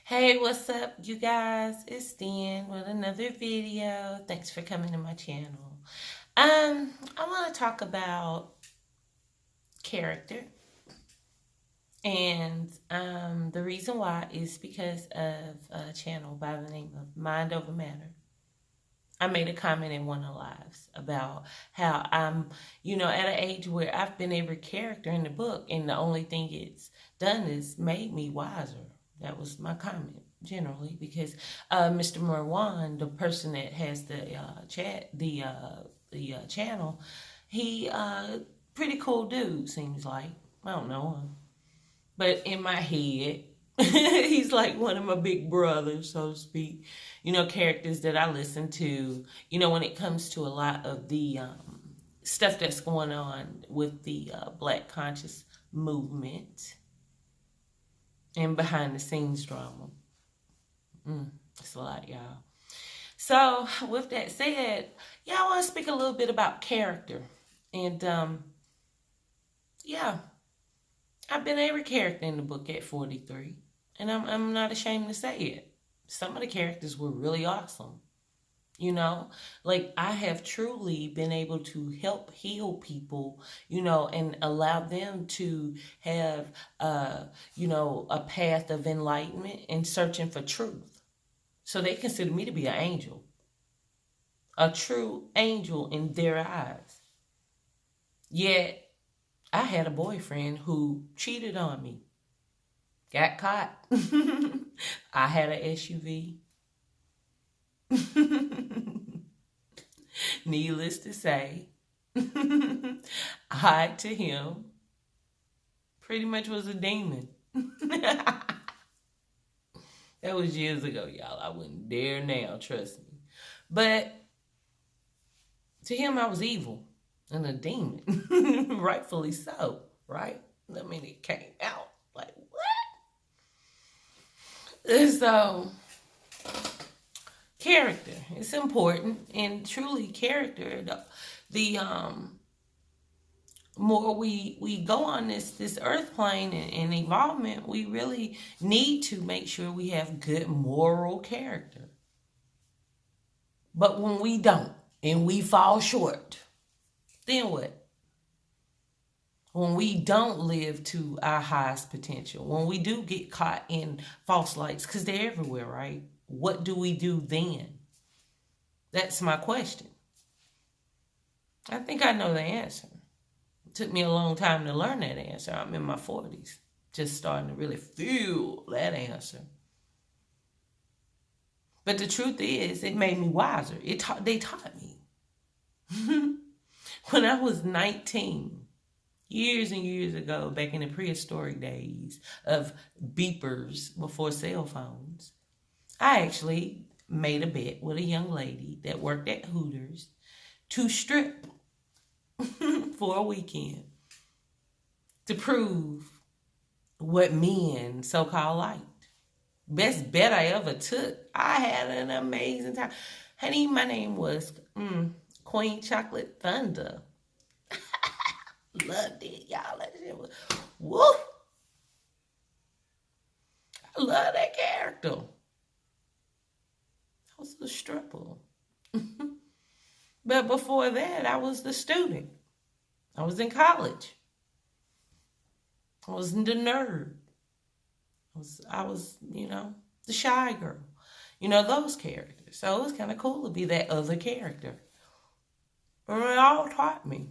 Hey, what's up, you guys? It's Stan with another video. Thanks for coming to my channel. I want to talk about character, and the reason why is because of a channel by the name of Mind Over Matter. I made a comment in one of the lives about how I'm, at an age where I've been every character in the book, and the only thing it's done is made me wiser. That was my comment generally, because Mr. Marwan, the person that has the channel, he pretty cool dude seems like. I don't know him, but in my head, he's like one of my big brothers, so to speak. Characters that I listen to. When it comes to a lot of the stuff that's going on with the Black conscious movement and behind the scenes drama. It's a lot, y'all. So, with that said, I want to speak a little bit about character. And, I've been every character in the book at 43. And I'm not ashamed to say it. Some of the characters were really awesome. Like I have truly been able to help heal people, and allow them to have, a path of enlightenment and searching for truth. So they consider me to be an angel, a true angel in their eyes. Yet I had a boyfriend who cheated on me, got caught. I had an SUV. Needless to say, I to him pretty much was a demon. That was years ago, y'all. I wouldn't dare now, trust me. But to him, I was evil and a demon. Rightfully so, right? I mean, it came out like, what? And so, character, it's important. And truly, character, the more we go on this earth plane and evolvement, we really need to make sure we have good moral character. But when we don't and we fall short, then what? When we don't live to our highest potential, when we do get caught in false lights, because they're everywhere, right? What do we do then? That's my question. I think I know the answer. It took me a long time to learn that answer. I'm in my 40s, just starting to really feel that answer. But the truth is, it made me wiser. They taught me. When I was 19, years and years ago, back in the prehistoric days of beepers before cell phones, I actually made a bet with a young lady that worked at Hooters to strip for a weekend to prove what men so-called liked. Best bet I ever took. I had an amazing time. Honey, my name was Queen Chocolate Thunder. Loved it, y'all. That shit was woo. I love that character. I was a stripper. But before that, I was the student. I was in college. I was the nerd. I was, the shy girl. Those characters. So it was kind of cool to be that other character. But it all taught me.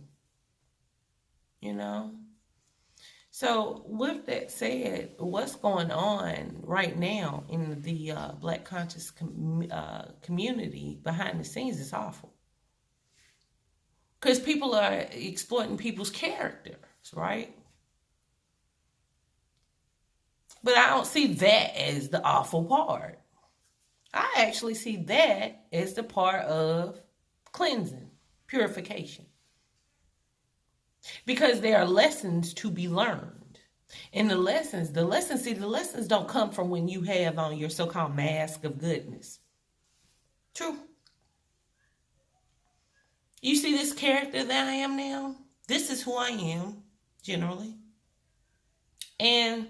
So with that said, what's going on right now in the Black conscious community behind the scenes is awful. Because people are exploiting people's characters, right? But I don't see that as the awful part. I actually see that as the part of cleansing, purification. Because there are lessons to be learned. And the lessons don't come from when you have on your so-called mask of goodness. True. You see this character that I am now? This is who I am, generally. And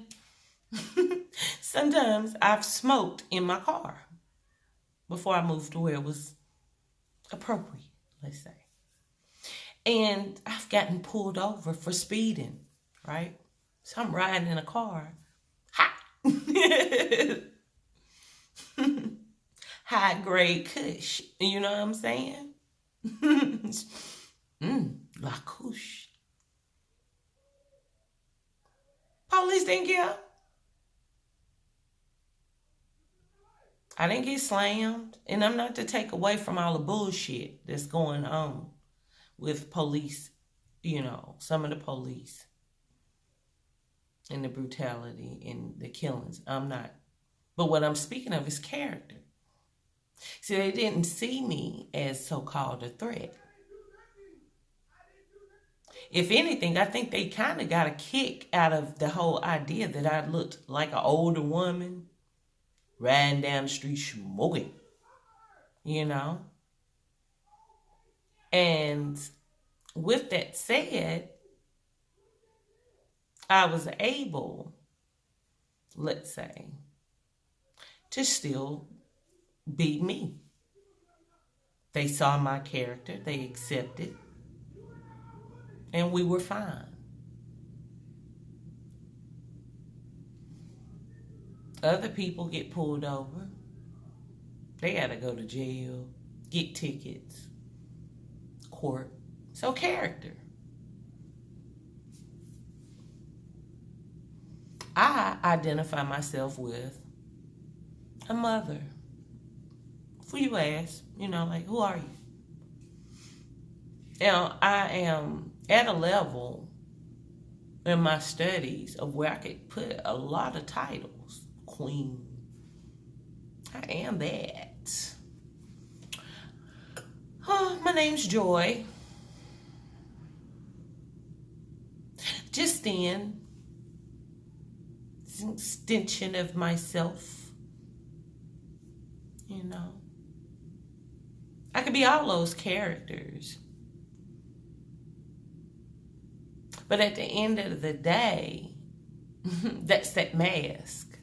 Sometimes I've smoked in my car before I moved to where it was appropriate, let's say. And I've gotten pulled over for speeding, right? So I'm riding in a car. Hot. High grade kush. You know what I'm saying? La couche. Police didn't care. I didn't get slammed. And I'm not to take away from all the bullshit that's going on with police, some of the police and the brutality and the killings. I'm not. But what I'm speaking of is character. See, they didn't see me as so-called a threat. If anything, I think they kind of got a kick out of the whole idea that I looked like an older woman riding down the street smoking, And with that said, I was able, let's say, to still be me. They saw my character, they accepted, and we were fine. Other people get pulled over. They gotta go to jail, get tickets, court. So character. I identify myself with a mother. Who you ask, who are you? Now, I am at a level in my studies of where I could put a lot of titles. Queen. I am that. My name's Joy. Just then, it's an extension of myself. I could be all those characters. But at the end of the day, that's that mask.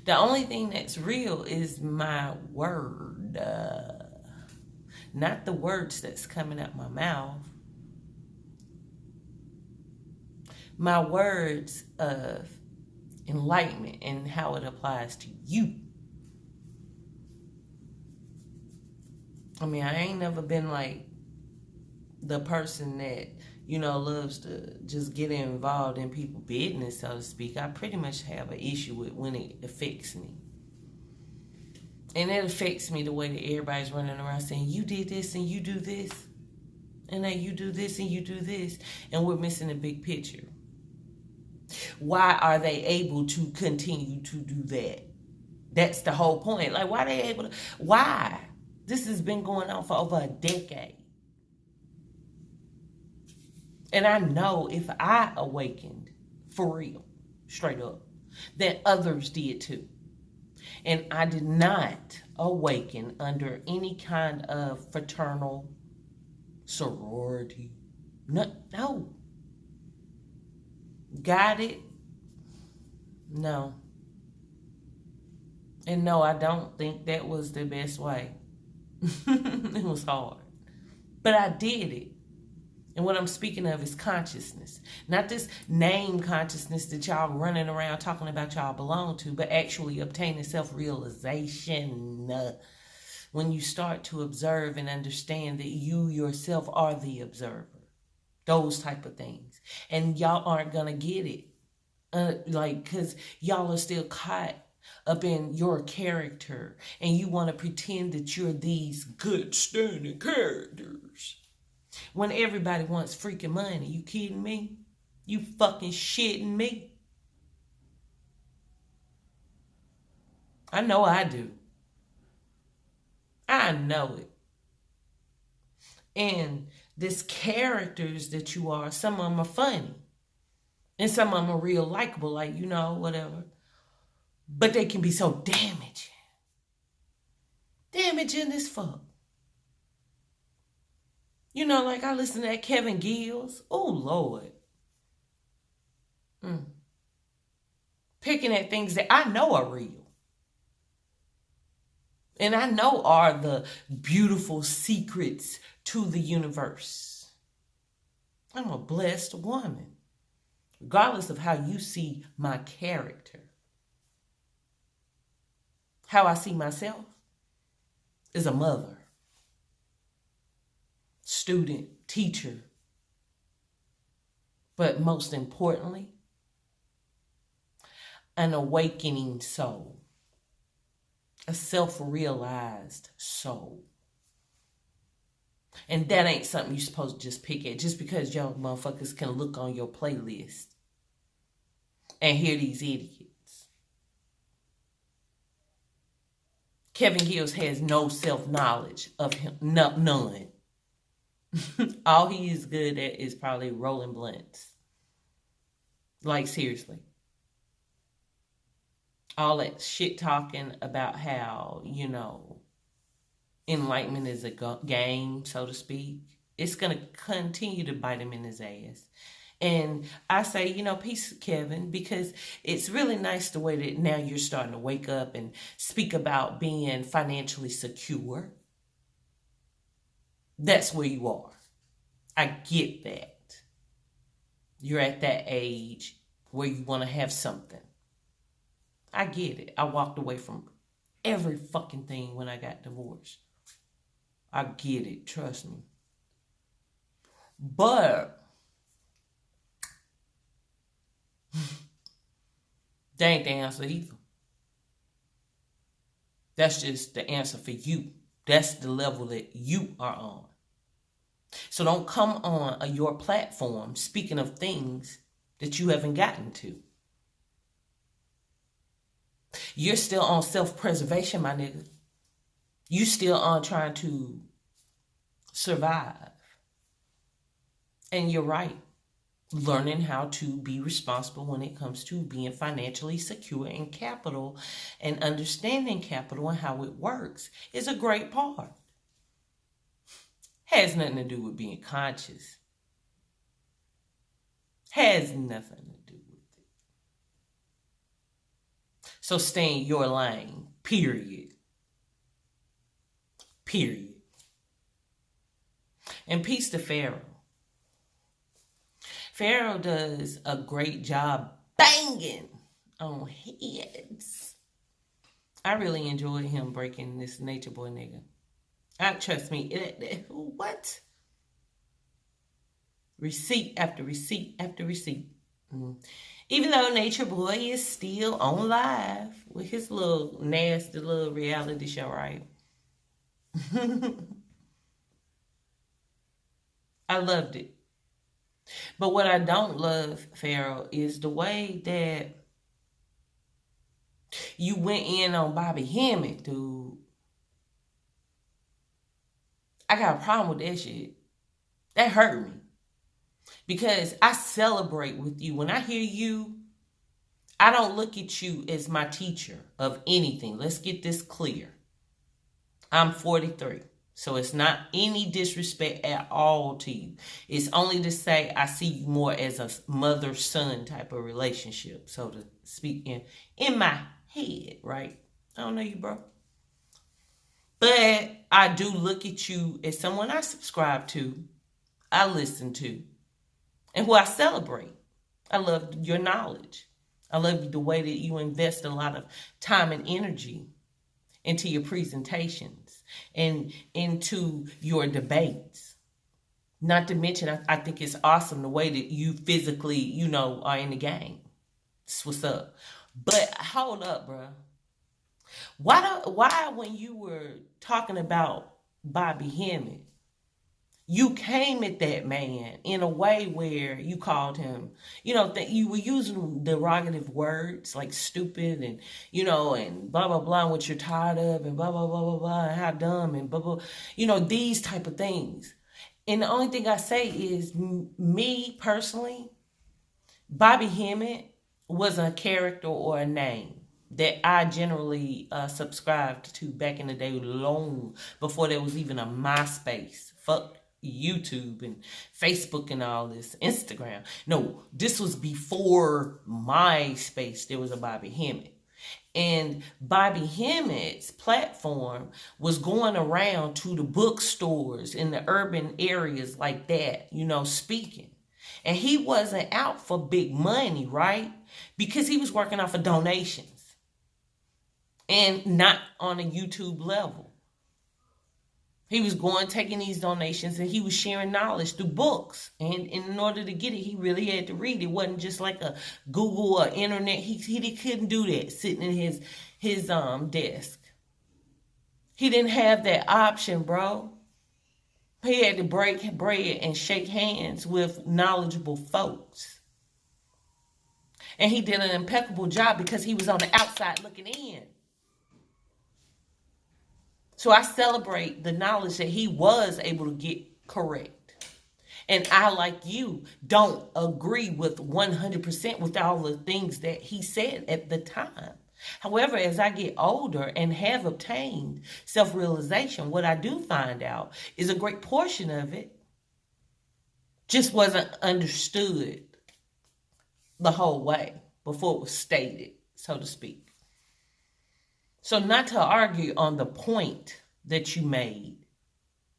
The only thing that's real is my word. Not the words that's coming out my mouth. My words of enlightenment and how it applies to you. I mean, I ain't never been like the person that, loves to just get involved in people's business, so to speak. I pretty much have an issue with when it affects me. And it affects me the way that everybody's running around saying, you did this and you do this. And then you do this and you do this. And we're missing the big picture. Why are they able to continue to do that? That's the whole point. Like, why are they able to? Why? This has been going on for over a decade. And I know if I awakened, for real, straight up, that others did too. And I did not awaken under any kind of fraternal sorority. No. Got it? No. And no, I don't think that was the best way. It was hard. But I did it. And what I'm speaking of is consciousness. Not this name consciousness that y'all running around talking about y'all belong to, but actually obtaining self-realization. When you start to observe and understand that you yourself are the observer. Those type of things. And y'all aren't going to get it. Because y'all are still caught up in your character. And you want to pretend that you're these good standing characters. When everybody wants freaking money. You kidding me? You fucking shitting me? I know I do. I know it. And these characters that you are, some of them are funny. And some of them are real likable, like, whatever. But they can be so damaging. Damaging as fuck. Like I listen to that Kevin Gills. Oh, Lord. Mm. Picking at things that I know are real. And I know are the beautiful secrets to the universe. I'm a blessed woman, regardless of how you see my character. How I see myself is a mother, student, teacher, but most importantly, an awakening soul, a self-realized soul. And that ain't something you're supposed to just pick at just because y'all motherfuckers can look on your playlist and hear these idiots. Kevin Gills has no self-knowledge of him, none. All he is good at is probably rolling blunts. Like, seriously. All that shit talking about how, enlightenment is a game, so to speak. It's going to continue to bite him in his ass. And I say, peace, Kevin, because it's really nice the way that now you're starting to wake up and speak about being financially secure. That's where you are. I get that. You're at that age where you want to have something. I get it. I walked away from every fucking thing when I got divorced. I get it. Trust me. But that ain't the answer either. That's just the answer for you. That's the level that you are on. So don't come on your platform speaking of things that you haven't gotten to. You're still on self-preservation, my nigga. You still on trying to survive. And you're right. Learning how to be responsible when it comes to being financially secure in capital and understanding capital and how it works is a great part. Has nothing to do with being conscious. Has nothing to do with it. So stay in your lane, period. Period. And peace to Pharaoh. Pharaoh does a great job banging on heads. I really enjoyed him breaking this Nature Boy nigga. Trust me, what? Receipt after receipt after receipt. Even though Nature Boy is still on live with his little nasty little reality show, right? I loved it. But what I don't love, Pharaoh, is the way that you went in on Bobby Hemmett, dude. I got a problem with that shit. That hurt me. Because I celebrate with you. When I hear you, I don't look at you as my teacher of anything. Let's get this clear. I'm 43. So it's not any disrespect at all to you. It's only to say I see you more as a mother-son type of relationship, so to speak, in my head, right? I don't know you, bro. But I do look at you as someone I subscribe to, I listen to, and who I celebrate. I love your knowledge. I love the way that you invest a lot of time and energy into your presentations and into your debates. Not to mention, I think it's awesome the way that you physically, are in the game. That's what's up. But hold up, bro. Why when you were talking about Bobby Hemmett, you came at that man in a way where you called him, that you were using derogative words like stupid and, and blah, blah, blah, and what you're tired of and blah, blah, blah, blah, blah, and how dumb and blah, blah, these type of things. And the only thing I say is, me personally, Bobby Hemmett wasn't a character or a name that I generally subscribed to back in the day, long before there was even a MySpace. Fuck YouTube and Facebook and all this, Instagram. No, this was before MySpace. There was a Bobby Hemmett. And Bobby Hemmett's platform was going around to the bookstores in the urban areas like that, speaking. And he wasn't out for big money, right? Because he was working off of donations and not on a YouTube level. He was taking these donations, and he was sharing knowledge through books. And in order to get it, he really had to read. It wasn't just like a Google or internet. He couldn't do that sitting in his desk. He didn't have that option, bro. He had to break bread and shake hands with knowledgeable folks. And he did an impeccable job because he was on the outside looking in. So I celebrate the knowledge that he was able to get correct. And I, like you, don't agree with 100% with all the things that he said at the time. However, as I get older and have obtained self-realization, what I do find out is a great portion of it just wasn't understood the whole way before it was stated, so to speak. So not to argue on the point that you made,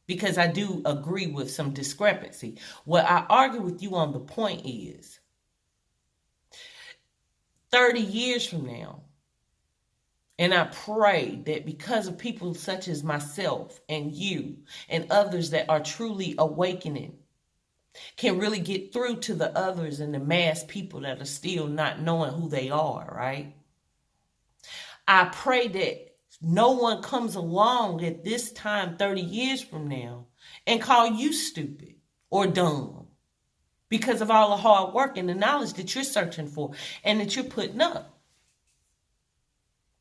because I do agree with some discrepancy. What I argue with you on the point is 30 years from now, and I pray that because of people such as myself and you and others that are truly awakening, can really get through to the others and the mass people that are still not knowing who they are, right? I pray that no one comes along at this time 30 years from now and call you stupid or dumb because of all the hard work and the knowledge that you're searching for and that you're putting up.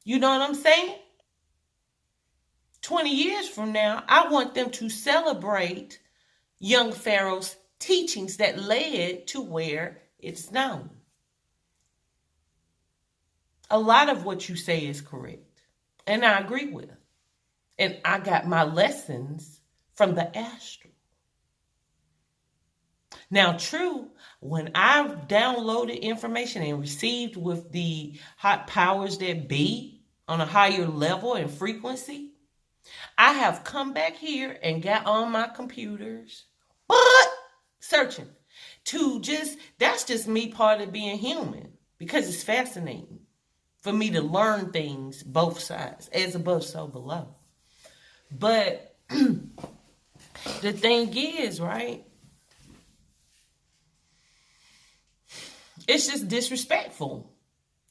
You know what I'm saying? 20 years from now, I want them to celebrate young Pharaoh's teachings that led to where it's known. A lot of what you say is correct, and I agree with. And I got my lessons from the astral. Now, true, when I've downloaded information and received with the hot powers that be on a higher level and frequency, I have come back here and got on my computers, but searching that's just me part of being human, because it's fascinating for me to learn things both sides, as above, so below. But the thing is, right, it's just disrespectful.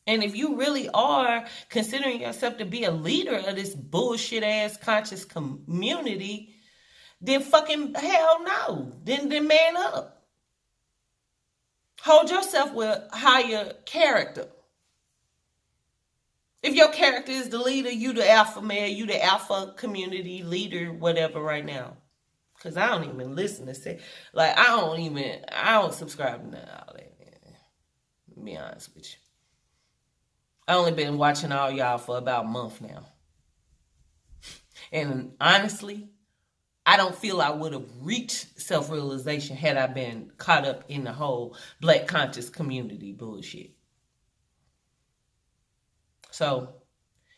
And if you really are considering yourself to be a leader of this bullshit ass conscious community, then fucking hell no. Then man up. Hold yourself with higher character. If your character is the leader, you the alpha male, you the alpha community leader, whatever right now. Because I don't even listen to say, like, I don't subscribe to none of all that, man. To be honest with you. I only been watching all y'all for about a month now. And honestly, I don't feel I would have reached self-realization had I been caught up in the whole black conscious community bullshit. So,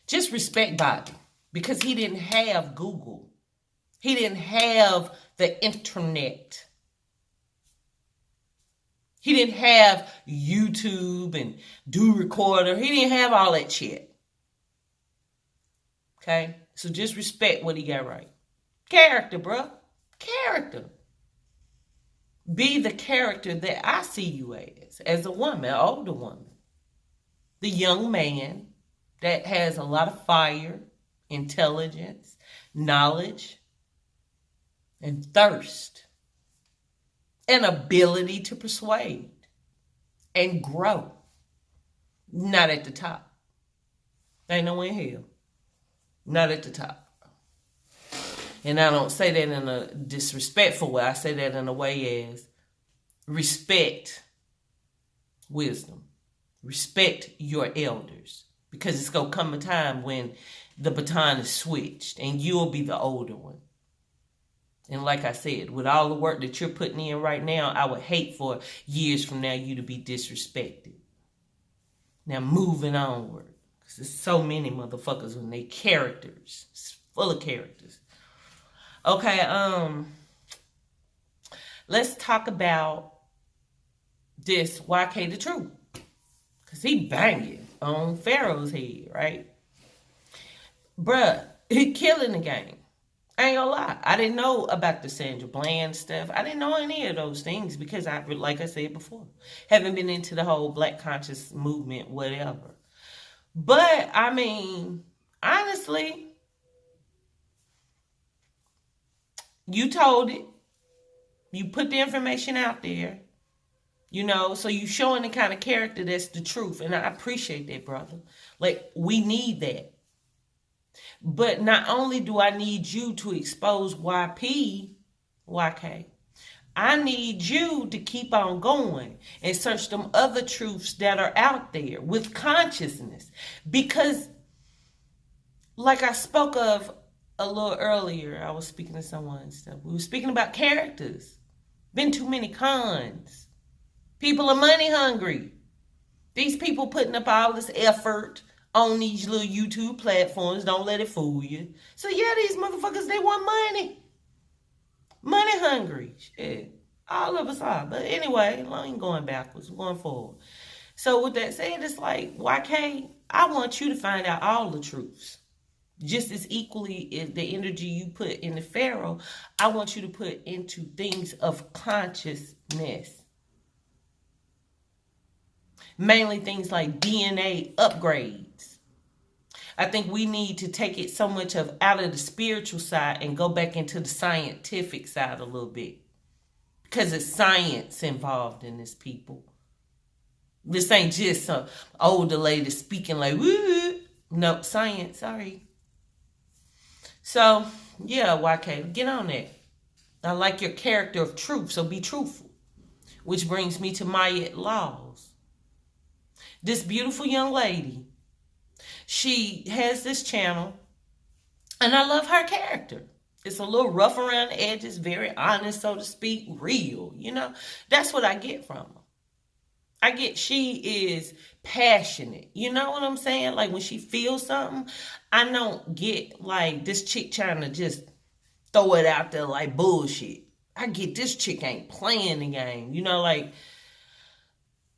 just respect Bobby, because he didn't have Google. He didn't have the internet. He didn't have YouTube and do recorder. He didn't have all that shit. Okay? So just respect what he got right. Character, bro. Character. Be the character that I see you as a woman, an older woman. The young man that has a lot of fire, intelligence, knowledge, and thirst, and ability to persuade and grow. Not at the top. Ain't no in hell. Not at the top. And I don't say that in a disrespectful way. I say that in a way as respect wisdom. Respect your elders. Because it's going to come a time when the baton is switched and you'll be the older one. And like I said, with all the work that you're putting in right now, I would hate for years from now you to be disrespected. Now moving onward. Because there's so many motherfuckers when they characters. It's full of characters. Okay, let's talk about this YK the Truth. Because he banging on Pharaoh's head, right? Bruh, he killing the game. I ain't gonna lie. I didn't know about the Sandra Bland stuff. I didn't know any of those things because like I said before, haven't been into the whole Black conscious movement, whatever. But, I mean, honestly, you told it. You put the information out there. You know, so you showing the kind of character that's the truth. And I appreciate that, brother. Like, we need that. But not only do I need you to expose YK, I need you to keep on going and search them other truths that are out there with consciousness. Because, like I spoke of a little earlier, I was speaking to someone and stuff. We were speaking about characters. Been too many cons. People are money hungry. These people putting up all this effort on these little YouTube platforms. Don't let it fool you. So yeah, these motherfuckers, they want money. Money hungry. Shit. All of us are. But anyway, I ain't going backwards. We're going forward. So with that said, it's like, YK, I want you to find out all the truths. Just as equally as the energy you put in the Pharaoh, I want you to put into things of consciousness. Mainly things like DNA upgrades. I think we need to take it so much out of the spiritual side and go back into the scientific side a little bit. Because it's science involved in this, people. This ain't just some older lady speaking like, woo. No, science, sorry. So, yeah, YK, get on that. I like your character of truth, so be truthful. Which brings me to Maya Laws. This beautiful young lady, she has this channel, and I love her character. It's a little rough around the edges, very honest, so to speak, real, you know. That's what I get from her. She is passionate. You know what I'm saying? Like when she feels something, I don't get like this chick trying to just throw it out there like bullshit. I get this chick ain't playing the game, you know, like.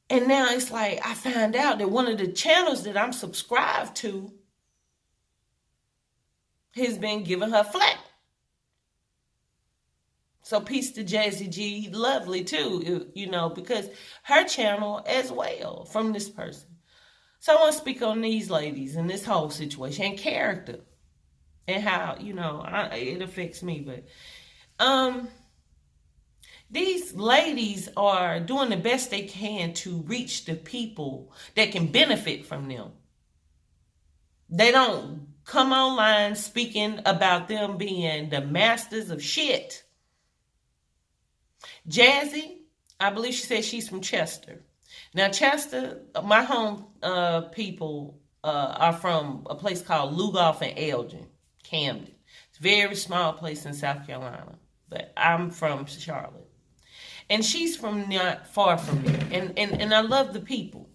And now it's like I found out that one of the channels that I'm subscribed to has been giving her flack. So peace to Jassy G Lovely too, you know, because her channel as well from this person. So I want to speak on these ladies and this whole situation and character and how, you know, it affects me. But these ladies are doing the best they can to reach the people that can benefit from them. They don't come online speaking about them being the masters of shit. Jassy, I believe she said she's from Chester. Now, Chester, my home people are from a place called Lugoff and Elgin, Camden. It's a very small place in South Carolina, but I'm from Charlotte. And she's from not far from there. And I love the people.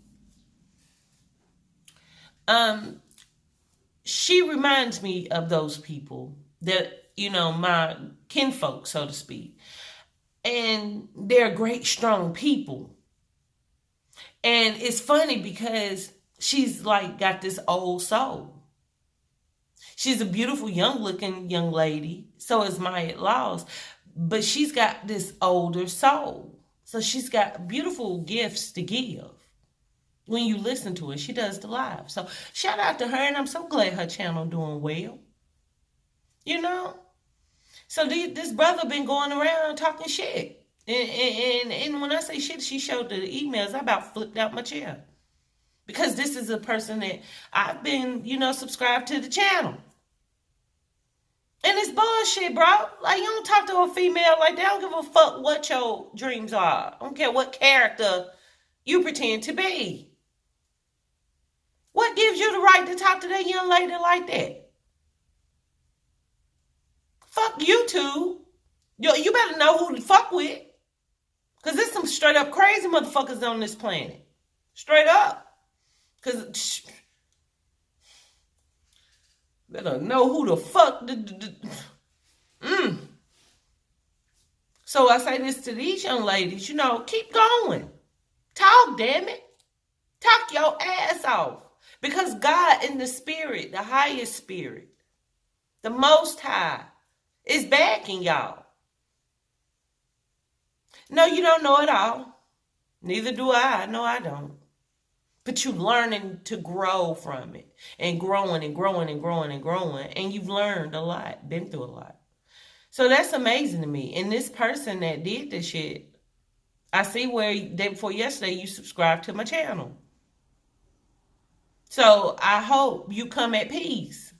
She reminds me of those people that, you know, my kinfolk, so to speak. And they're great, strong people. And it's funny because she's like got this old soul. She's a beautiful, young-looking young lady. So is Maya Laws. But she's got this older soul. So she's got beautiful gifts to give. When you listen to her, she does the live. So shout out to her, and I'm so glad her channel doing well. You know? So this brother been going around talking shit. And when I say shit, she showed the emails. I about flipped out my chair. Because this is a person that I've been, you know, subscribed to the channel. And it's bullshit, bro. Like, you don't talk to a female like that. I don't give a fuck what your dreams are. I don't care what character you pretend to be. What gives you the right to talk to that young lady like that? Fuck YouTube. You better know who to fuck with. Because there's some straight up crazy motherfuckers on this planet. Straight up. Because better know who the fuck. So I say this to these young ladies, keep going. Talk, damn it. Talk your ass off. Because God in the spirit, the highest spirit, the most high, is backing y'all. No, you don't know it all. Neither do I. No, I don't. But you learning to grow from it. And growing and growing and growing and growing. And you've learned a lot. Been through a lot. So that's amazing to me. And this person that did this shit, I see where day before yesterday you subscribed to my channel. So I hope you come at peace.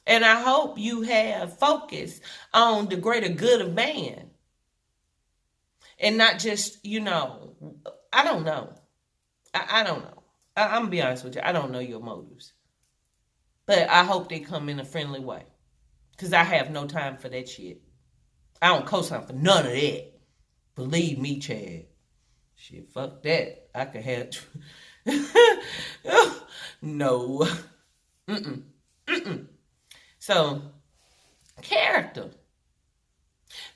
And I hope you have focus on the greater good of man. And not just, I don't know. I don't know. I'm going to be honest with you. I don't know your motives. But I hope they come in a friendly way. Because I have no time for that shit. I don't co-sign for none of that. Believe me, Chad. Shit, fuck that. I could have... No. So, character.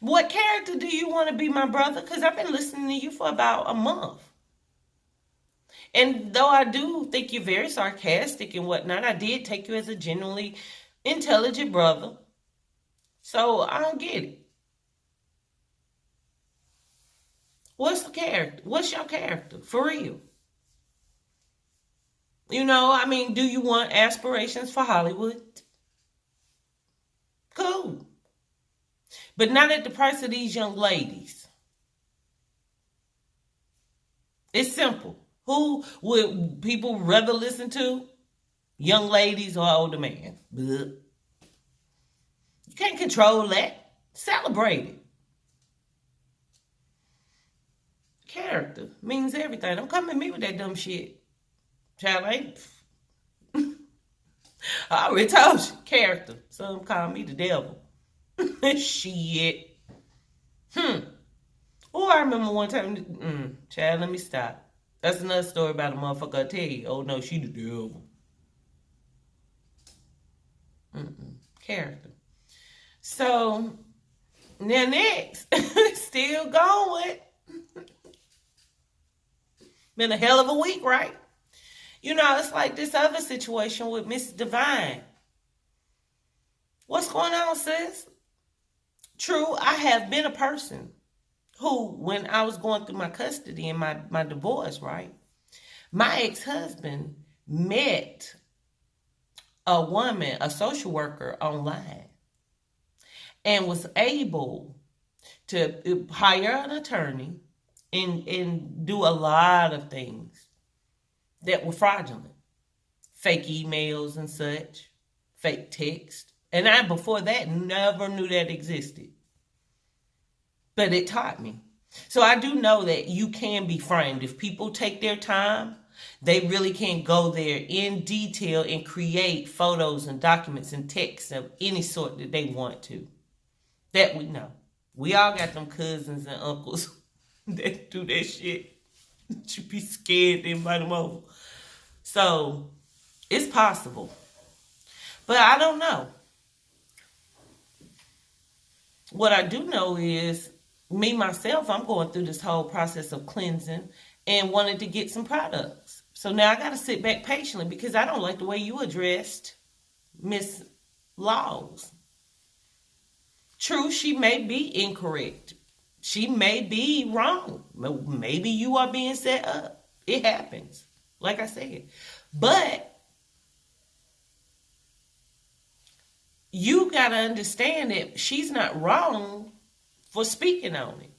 What character do you want to be, my brother? Because I've been listening to you for about a month. And though I do think you're very sarcastic and whatnot, I did take you as a genuinely intelligent brother. So I don't get it. What's the character? What's your character? For real. Do you want aspirations for Hollywood? Cool. But not at the price of these young ladies. It's simple. Who would people rather listen to? Young ladies or older man? Blech. You can't control that. Celebrate it. Character means everything. Don't come at me with that dumb shit. Child, I already told you. Character. Some call me the devil. Shit. Oh, I remember one time. Child, let me stop. That's another story about a motherfucker I tell you. Oh, no, she the devil. Character. So, now next. Still going. Been a hell of a week, right? It's like this other situation with Miss Divine. What's going on, sis? True, I have been a person who, when I was going through my custody and my divorce, right? My ex-husband met a woman, a social worker online, and was able to hire an attorney and do a lot of things that were fraudulent. Fake emails and such, fake text. And I, before that, never knew that existed. But it taught me. So I do know that you can be framed. If people take their time, they really can go there in detail and create photos and documents and texts of any sort that they want to. That we know. We all got them cousins and uncles that do that shit. You be scared to invite them over. So, it's possible. But I don't know. What I do know is, me, myself, I'm going through this whole process of cleansing and wanted to get some products. So now I got to sit back patiently because I don't like the way you addressed Miss Laws. True, she may be incorrect. She may be wrong. Maybe you are being set up. It happens. Like I said. But you got to understand that she's not wrong for speaking on it.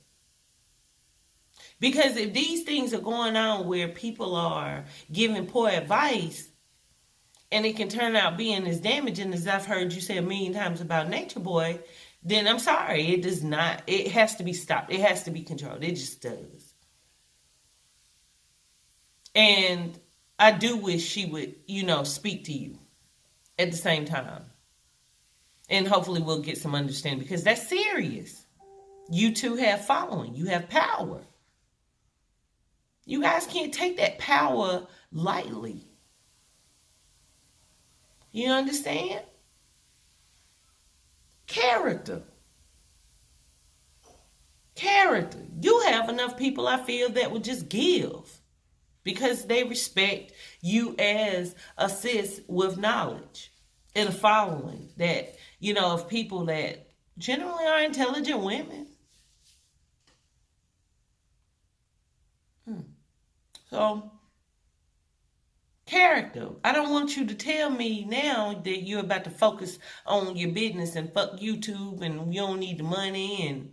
Because if these things are going on where people are giving poor advice and it can turn out being as damaging as I've heard you say a million times about Nature Boy, then I'm sorry. It does not. It has to be stopped. It has to be controlled. It just does. And I do wish she would, speak to you at the same time. And hopefully we'll get some understanding because that's serious. You too have following. You have power. You guys can't take that power lightly. You understand? Character. Character. You have enough people, I feel, that would just give because they respect you as a sis with knowledge and a following that, of people that generally are intelligent women. So, character. I don't want you to tell me now that you're about to focus on your business and fuck YouTube and you don't need the money and...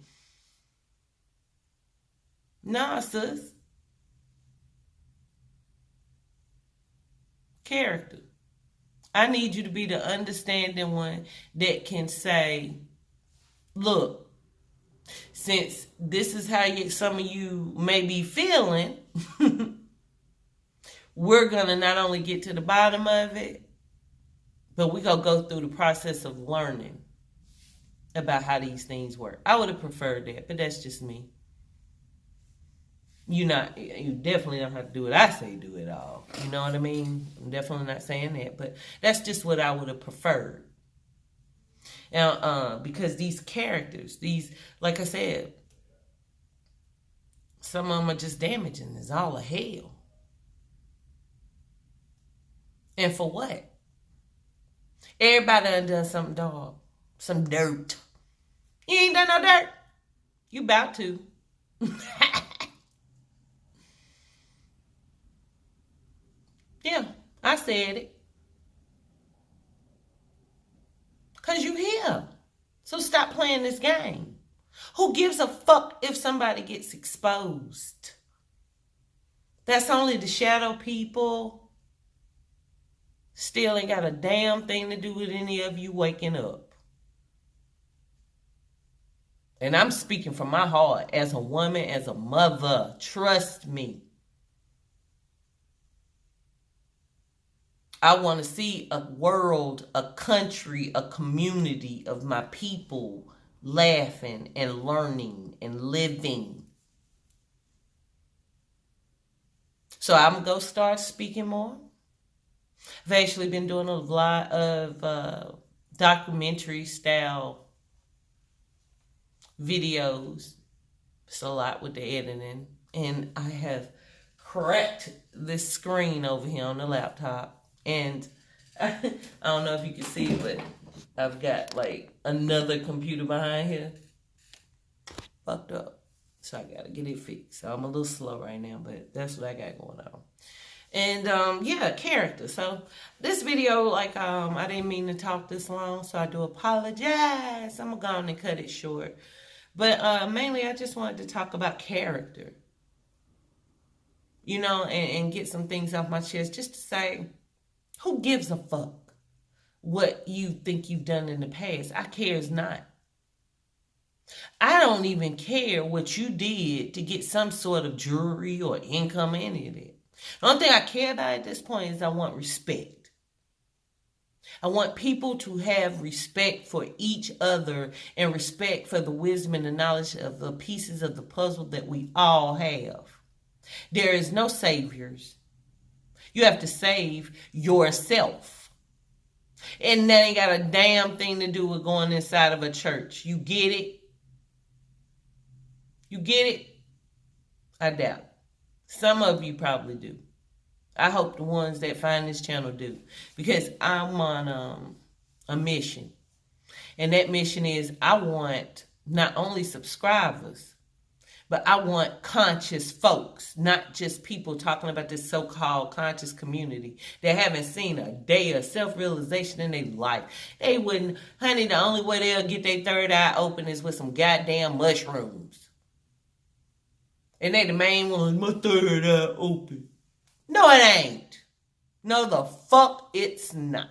Nah, sis. Character. I need you to be the understanding one that can say, look, since this is how some of you may be feeling, we're going to not only get to the bottom of it, but we're going to go through the process of learning about how these things work. I would have preferred that, but that's just me. You definitely don't have to do what I say do it all. You know what I mean? I'm definitely not saying that, but that's just what I would have preferred. Now, because these characters, like I said, some of them are just damaging. It's all a hell. And for what? Everybody done something, dog. Some dirt. You ain't done no dirt. You about to. Yeah, I said it. Because you here. So stop playing this game. Who gives a fuck if somebody gets exposed? That's only the shadow people. Still ain't got a damn thing to do with any of you waking up. And I'm speaking from my heart as a woman, as a mother. Trust me. I want to see a world, a country, a community of my people laughing and learning and living. So I'm going to go start speaking more. I've actually been doing a lot of documentary style videos. It's a lot with the editing. And I have cracked this screen over here on the laptop. And I don't know if you can see, but I've got like another computer behind here. Fucked up. So I got to get it fixed. So I'm a little slow right now, but that's what I got going on. And yeah, character. So this video, I didn't mean to talk this long, so I do apologize. I'm going to go on and cut it short. But mainly I just wanted to talk about character. And get some things off my chest just to say, who gives a fuck what you think you've done in the past? I cares not. I don't even care what you did to get some sort of jewelry or income or any of that. The only thing I care about at this point is I want respect. I want people to have respect for each other and respect for the wisdom and the knowledge of the pieces of the puzzle that we all have. There is no saviors. You have to save yourself. And that ain't got a damn thing to do with going inside of a church. You get it? You get it? I doubt. Some of you probably do. I hope the ones that find this channel do. Because I'm on a mission. And that mission is I want not only subscribers, but I want conscious folks, not just people talking about this so-called conscious community that haven't seen a day of self-realization in their life. They wouldn't, honey, the only way they'll get their third eye open is with some goddamn mushrooms. And they the main ones, my third eye open. No, it ain't. No, the fuck it's not.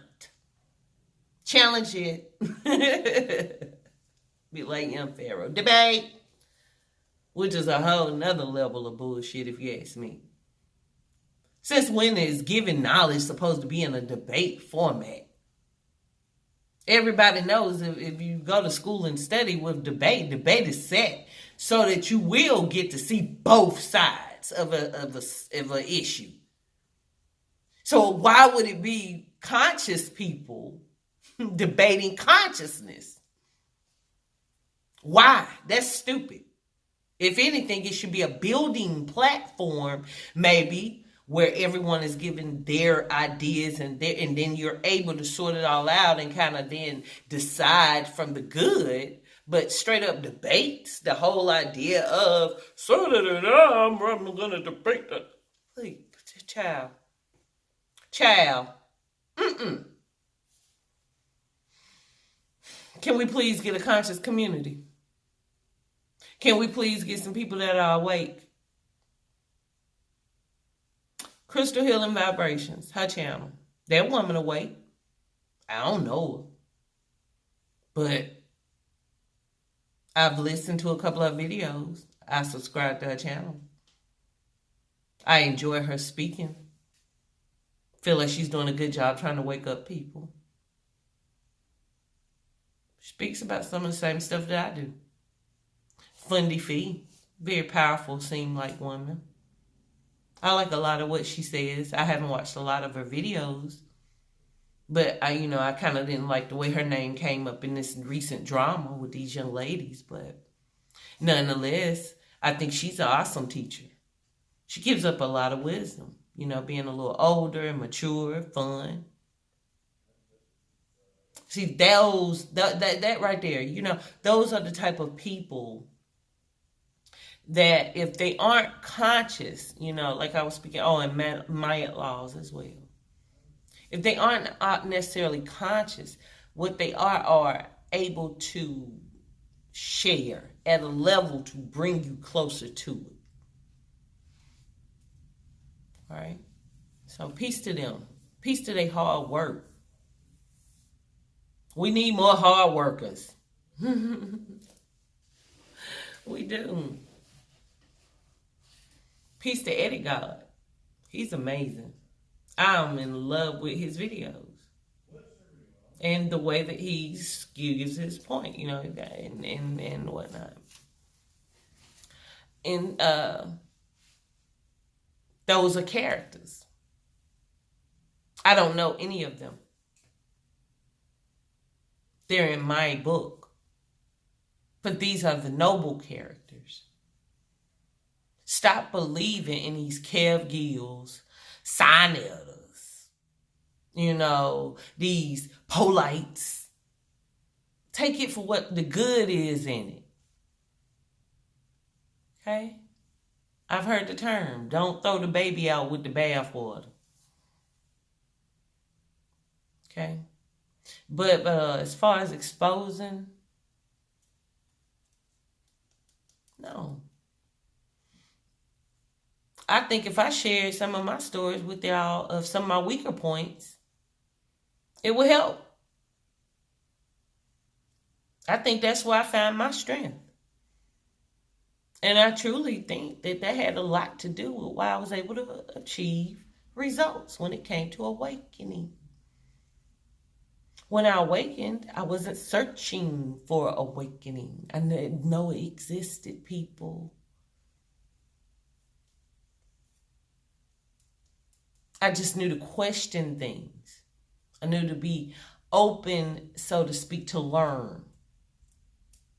Challenge it. Be like young Pharaoh. Debate. Which is a whole nother level of bullshit, if you ask me. Since when is giving knowledge supposed to be in a debate format? Everybody knows if you go to school and study with debate is set so that you will get to see both sides of a issue. So why would it be conscious people debating consciousness? Why? That's stupid. If anything, it should be a building platform, maybe, where everyone is giving their ideas and then you're able to sort it all out and kind of then decide from the good. But straight up debates, the whole idea of, so that I'm going to debate that. Please, child. Can we please get a conscious community? Can we please get some people that are awake? Crystal Healing Vibrations, her channel. That woman awake. I don't know her. But I've listened to a couple of videos. I subscribe to her channel. I enjoy her speaking. Feel like she's doing a good job trying to wake up people. Speaks about some of the same stuff that I do. Fundy Fee, very powerful, seem like woman. I like a lot of what she says. I haven't watched a lot of her videos, but I kind of didn't like the way her name came up in this recent drama with these young ladies. But nonetheless, I think she's an awesome teacher. She gives up a lot of wisdom, being a little older and mature, fun. See, that right there, those are the type of people that if they aren't conscious, like I was speaking, and Maya laws as well. If they aren't necessarily conscious, what they are able to share at a level to bring you closer to it. All right? So peace to them. Peace to their hard work. We need more hard workers. We do. Peace to Eddie God. He's amazing. I'm in love with his videos. And the way that he gives his point, and whatnot. And those are characters. I don't know any of them. They're in my book. But these are the noble characters. Stop believing in these Kev Gills, Sinettas, these Polites. Take it for what the good is in it. Okay? I've heard the term, don't throw the baby out with the bathwater. Okay? But as far as exposing, no. I think if I shared some of my stories with y'all of some of my weaker points, it would help. I think that's where I found my strength. And I truly think that had a lot to do with why I was able to achieve results when it came to awakening. When I awakened, I wasn't searching for awakening. I didn't know it existed, people. I just knew to question things. I knew to be open, so to speak, to learn.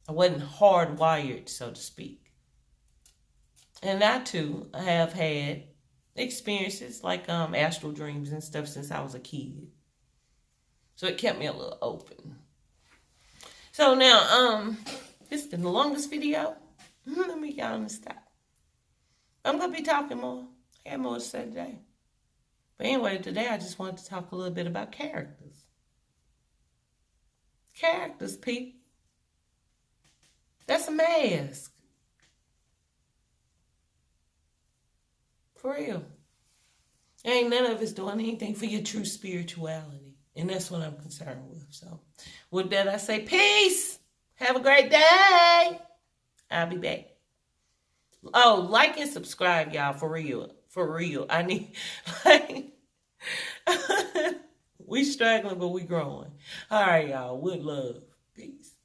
I wasn't hardwired, so to speak. And I, too, have had experiences like astral dreams and stuff since I was a kid. So it kept me a little open. So now, this is the longest video. Let me get on the stop. I'm going to be talking more. I have more to say today. But anyway, today I just wanted to talk a little bit about characters. Characters, people. That's a mask. For real. Ain't none of us doing anything for your true spirituality. And that's what I'm concerned with. So, with that, I say peace. Have a great day. I'll be back. Oh, like and subscribe, y'all, for real. For real. I need, we struggling, but we growing. All right, y'all. With love. Peace.